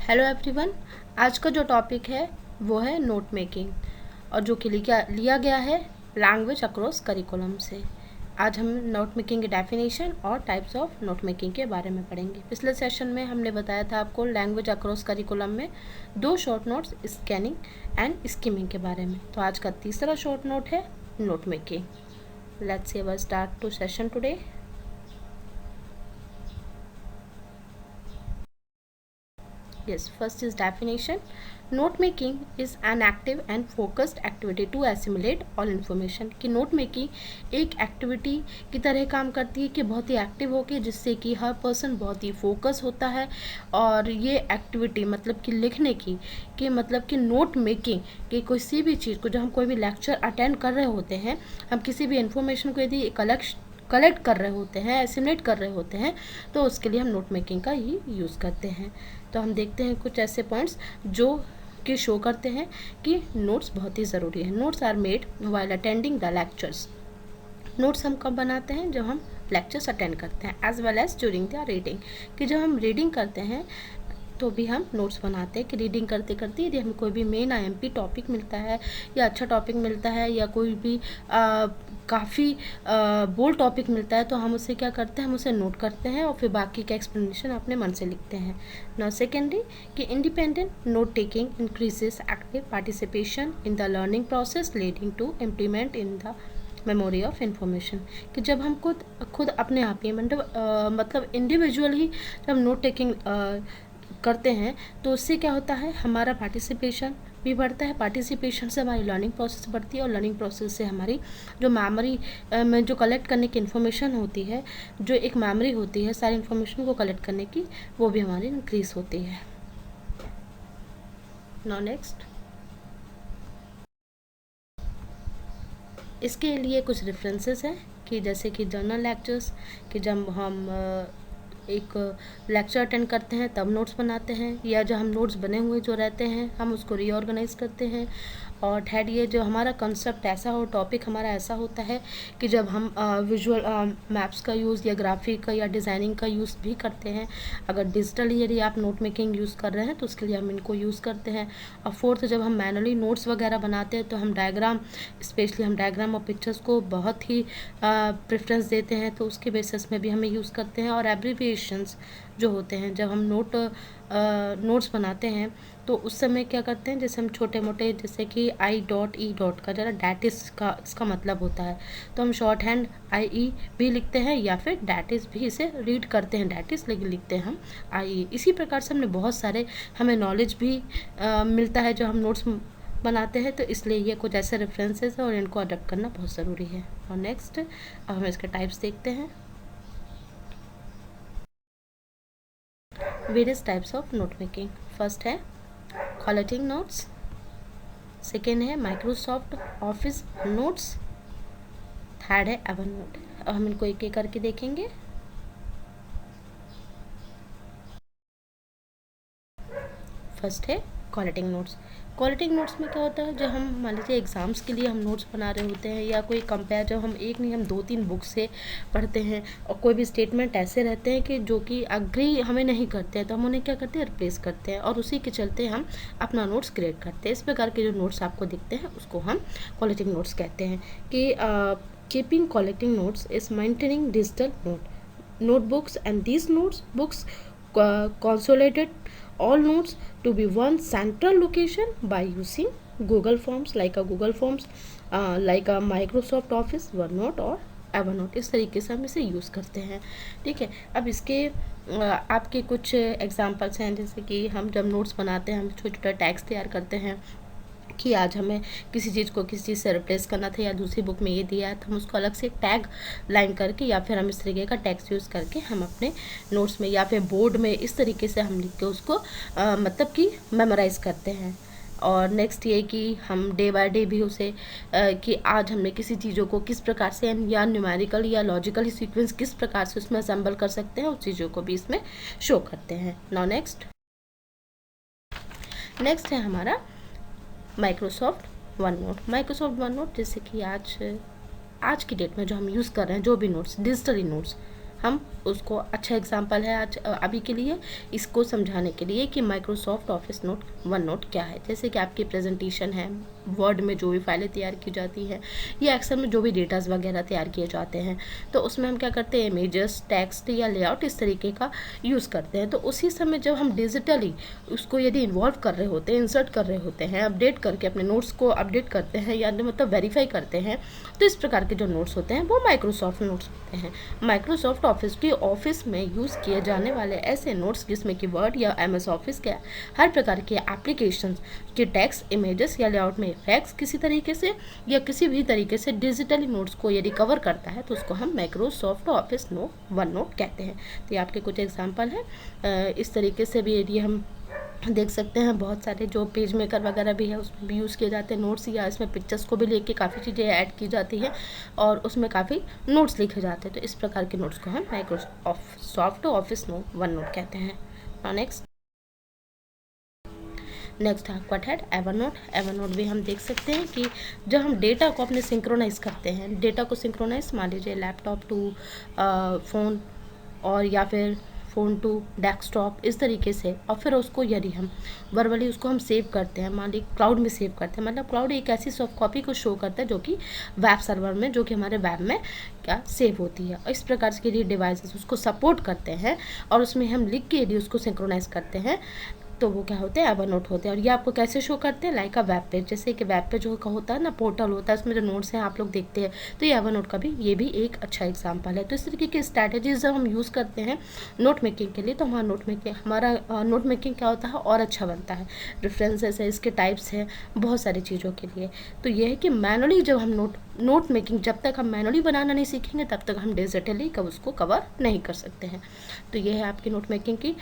Hello everyone. आज का जो टॉपिक है वो है नोट मेकिंग और जो कि लिया गया है लैंग्वेज अक्रॉस करिकुलम से। आज हम नोट मेकिंग की डेफिनेशन और टाइप्स ऑफ नोट मेकिंग के बारे में पढ़ेंगे। पिछले सेशन में हमने बताया था आपको लैंग्वेज अक्रॉस करिकुलम में दो short notes scanning and skimming के बारे में। तो आज का तीसरा शॉर्ट नोट है note making. Let's see our start to session today. Yes, first is definition. Note making is an active and focused activity to assimilate all information. कि note making एक एक्टिविटी की तरह काम करती है कि बहुत ही एक्टिव होके जिससे कि हर पर्सन बहुत ही फोकस होता है। और ये एक्टिविटी मतलब कि लिखने की कि मतलब कि नोट मेकिंग कि किसी भी चीज़ को जब हम कोई भी लेक्चर अटेंड कर रहे होते हैं, हम किसी भी इंफॉर्मेशन को यदि कलेक्ट कर रहे होते हैं, एसिमुलेट कर रहे होते हैं, तो उसके लिए हम नोट मेकिंग का ही यूज़ करते हैं। तो हम देखते हैं कुछ ऐसे पॉइंट्स जो कि शो करते हैं कि नोट्स बहुत ही ज़रूरी है। Notes are made while attending the lectures. Notes हम कब बनाते हैं? जब हम लेक्चर्स अटेंड करते हैं, as well as during the reading. कि जब हम रीडिंग करते हैं तो भी हम नोट्स बनाते हैं कि रीडिंग करते करते यदि हमें कोई भी मेन आईएमपी टॉपिक मिलता है या अच्छा टॉपिक मिलता है या कोई भी काफ़ी बोल्ड टॉपिक मिलता है तो हम उसे क्या करते हैं, हम उसे नोट करते हैं और फिर बाकी का एक्सप्लेनेशन अपने मन से लिखते हैं। नाउ सेकेंडली कि independent note taking increases active participation in the learning process leading to implement in the memory of information. कि जब हम खुद अपने आप ही मतलब इंडिविजुअल ही जब नोट टेकिंग करते हैं तो उससे क्या होता है, हमारा पार्टिसिपेशन भी बढ़ता है। पार्टिसिपेशन से हमारी लर्निंग प्रोसेस बढ़ती है और लर्निंग प्रोसेस से हमारी जो मेमोरी में जो कलेक्ट करने की इन्फॉर्मेशन होती है, जो एक मेमोरी होती है सारी इन्फॉर्मेशन को कलेक्ट करने की, वो भी हमारी इंक्रीज होती है। नाउ नेक्स्ट, इसके लिए कुछ रेफरेंसेस हैं कि जैसे कि जर्नल लेक्चर्स, कि जब हम एक लेक्चर अटेंड करते हैं तब नोट्स बनाते हैं, या जो हम नोट्स बने हुए जो रहते हैं हम उसको रीऑर्गेनाइज करते हैं। और थर्ड, ये जो हमारा कंसेप्ट ऐसा हो, टॉपिक हमारा ऐसा होता है कि जब हम विजुअल मैप्स का यूज़ या ग्राफिक का या डिज़ाइनिंग का यूज़ भी करते हैं। अगर डिजिटली यदि आप नोट मेकिंग यूज़ कर रहे हैं तो उसके लिए हम इनको यूज़ करते हैं। और फोर्थ, जब हम मैनुअली नोट्स वगैरह बनाते हैं तो हम डायग्राम, स्पेशली हम डायग्राम और पिक्चर्स को बहुत ही प्रेफरेंस देते हैं, तो उसके बेसिस में भी हमें यूज़ करते हैं। और एब्रीविएशंस जो होते हैं, जब हम नोट्स बनाते हैं तो उस समय क्या करते हैं, जैसे हम छोटे मोटे, जैसे कि I.E. का जरा डैट इज़ का इसका मतलब होता है, तो हम शॉर्ट हैंड IE भी लिखते हैं या फिर डैट इज़ भी इसे रीड करते हैं, डैट इज़ लेकिन लिखते हैं हम IE। इसी प्रकार से हमने बहुत सारे हमें नॉलेज भी मिलता है जो हम नोट्स बनाते हैं, तो इसलिए ये कुछ ऐसे रेफरेंसेस हैं और इनको अडॉप्ट करना बहुत ज़रूरी है। और नेक्स्ट, अब हम इसके टाइप्स देखते हैं। Various types of note making. First है कॉलेटिंग नोट्स, सेकेंड है माइक्रोसॉफ्ट ऑफिस नोट्स, थर्ड है एवरनोट। अब हम इनको एक एक करके देखेंगे। फर्स्ट है कॉलेटिंग नोट्स। कॉलेटिंग नोट्स में क्या होता है, जब हम मान लीजिए एग्ज़ाम्स के लिए हम नोट्स बना रहे होते हैं या कोई कंपेयर, जब हम एक नहीं हम 2-3 बुक से पढ़ते हैं और कोई भी स्टेटमेंट ऐसे रहते हैं कि जो कि अग्री हमें नहीं करते हैं, तो हम उन्हें क्या करते हैं, रिप्लेस करते हैं और उसी के चलते हम अपना नोट्स क्रिएट करते हैं। इस प्रकार के जो नोट्स आपको दिखते हैं उसको हम कॉलेटिंग नोट्स कहते हैं। कि keeping collecting notes is maintaining digital notebooks and these notebooks consolidated all notes to be one central location by using Google Forms, like a Microsoft Office, OneNote और Evernote। इस तरीके से हम इसे यूज़ करते हैं। ठीक है, अब इसके आपके कुछ एग्जांपल्स हैं, जैसे कि हम जब नोट्स बनाते हैं हम छोटा छोटा टैग्स तैयार करते हैं कि आज हमें किसी चीज़ को किसी चीज़ से रिप्लेस करना था या दूसरी बुक में ये दिया है, तो हम उसको अलग से एक टैग लाइन करके या फिर हम इस तरीके का टैग्स यूज़ करके हम अपने नोट्स में या फिर बोर्ड में इस तरीके से हम लिख के उसको मतलब कि मेमोराइज़ करते हैं। और नेक्स्ट ये कि हम डे बाय डे भी उसे कि आज हमने किसी चीज़ों को किस प्रकार से या न्यूमेरिकल या लॉजिकली सीक्वेंस किस प्रकार से उसमें असेंबल कर सकते हैं, उस चीज़ों को भी इसमें शो करते हैं। नाउ नेक्स्ट है हमारा Microsoft one note. Microsoft one note जैसे कि आज की डेट में जो हम यूज़ कर रहे हैं, जो भी नोट्स डिजिटली नोट्स, हम उसको अच्छा एग्जांपल है आज अभी के लिए इसको समझाने के लिए कि Microsoft office note one note क्या है। जैसे कि आपकी प्रेजेंटेशन है, वर्ड में जो भी फाइलें तैयार की जाती हैं या एक्सेल में जो भी डेटाज वगैरह तैयार किए जाते हैं, तो उसमें हम क्या करते हैं, इमेजेस, टेक्स्ट या लेआउट इस तरीके का यूज़ करते हैं। तो उसी समय जब हम डिजिटली उसको यदि इन्वॉल्व कर रहे होते हैं, इंसर्ट कर रहे होते हैं, अपडेट करके अपने नोट्स को अपडेट करते हैं या मतलब वेरीफाई करते हैं, तो इस प्रकार के जो नोट्स होते हैं वो माइक्रोसॉफ्ट नोट्स होते हैं। माइक्रोसॉफ्ट ऑफिस की ऑफिस में यूज़ किए जाने वाले ऐसे नोट्स जिसमें कि वर्ड या एमएस ऑफिस के हर प्रकार के एप्लीकेशन के टेक्स्ट, इमेजेस या लेआउट में इफेक्ट्स किसी तरीके से या किसी भी तरीके से डिजिटली नोट्स को यदि कवर करता है तो उसको हम माइक्रोसॉफ्ट ऑफिस वन नोट कहते हैं। तो ये आपके कुछ एग्जाम्पल हैं। इस तरीके से भी यदि हम देख सकते हैं, बहुत सारे जो पेज मेकर वगैरह भी है उसमें भी यूज़ किए जाते हैं नोट्स, या इसमें पिक्चर्स को भी लेके काफ़ी चीज़ें ऐड की जाती हैं और उसमें काफ़ी नोट्स लिखे जाते हैं। तो इस प्रकार के नोट्स को हम माइक्रोसॉफ्ट ऑफिस वन नोट कहते हैं। नेक्स्ट है क्वाडहेड एवरनोट। एवरनोट भी हम देख सकते हैं कि जब हम डेटा को अपने सिंक्रोनाइज़ करते हैं, डेटा को सिंक्रोनाइज मान लीजिए लैपटॉप टू फ़ोन और या फिर फ़ोन टू डेस्कटॉप इस तरीके से, और फिर उसको यदि हम वर्बली उसको हम सेव करते हैं, मान लीजिए क्लाउड में सेव करते हैं, मतलब क्लाउड एक ऐसी सॉफ्ट कॉपी को शो करता है जो कि वेब सर्वर में, जो कि हमारे वेब में क्या सेव होती है। इस प्रकार के लिए डिवाइसेस उसको सपोर्ट करते हैं और उसमें हम लिख के यदि उसको सिंक्रोनाइज करते हैं तो वो क्या होते हैं, एवरनोट होते हैं। और ये आपको कैसे शो करते हैं, लाइक अ वेब पेज, जैसे कि वेब पेज जो होता है ना, पोर्टल होता है, उसमें जो नोट्स हैं आप लोग देखते हैं, तो ये एवरनोट का भी ये भी एक अच्छा एग्जांपल है। तो इस तरीके की स्ट्रैटेजीज जब हम यूज़ करते हैं नोट मेकिंग के लिए, तो हमारा नोट मेकिंग क्या होता है और अच्छा बनता है। रेफरेंसेस है, इसके टाइप्स हैं, बहुत सारी चीज़ों के लिए। तो ये है कि मैनुअली जब हम नोट मेकिंग जब तक हम मैनुअली बनाना नहीं सीखेंगे तब तक हम डिजिटली उसको कवर नहीं कर सकते हैं। तो ये है आपकी नोट मेकिंग की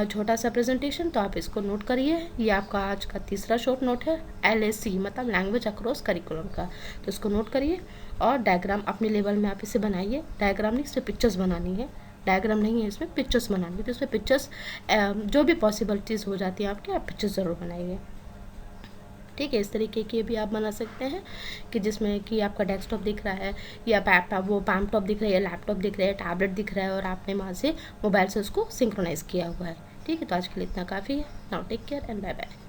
छोटा सा प्रेजेंटेशन। तो आप इसको नोट करिए। ये आपका आज का तीसरा शॉर्ट नोट है LAC, मतलब लैंग्वेज अक्रॉस करिकुलम का। तो इसको नोट करिए और डायग्राम अपने लेवल में आप इसे बनाइए। डायग्राम नहीं, इसमें पिक्चर्स बनानी है, डायग्राम नहीं है, इसमें पिक्चर्स बनानी है। तो इसमें पिक्चर्स जो भी पॉसिबिलिटीज़ हो जाती हैं आपकी, आप पिक्चर्स ज़रूर बनाइए। ठीक है, इस तरीके की भी आप बना सकते हैं कि जिसमें कि आपका डेस्कटॉप दिख रहा है या वो पैमटॉप दिख रहा है या लैपटॉप दिख रहा है, टैबलेट दिख रहा है और आपने वहाँ से मोबाइल से उसको सिंक्रोनाइज़ किया हुआ है। ठीक है, तो आज के लिए इतना काफ़ी है। Now take care and bye bye.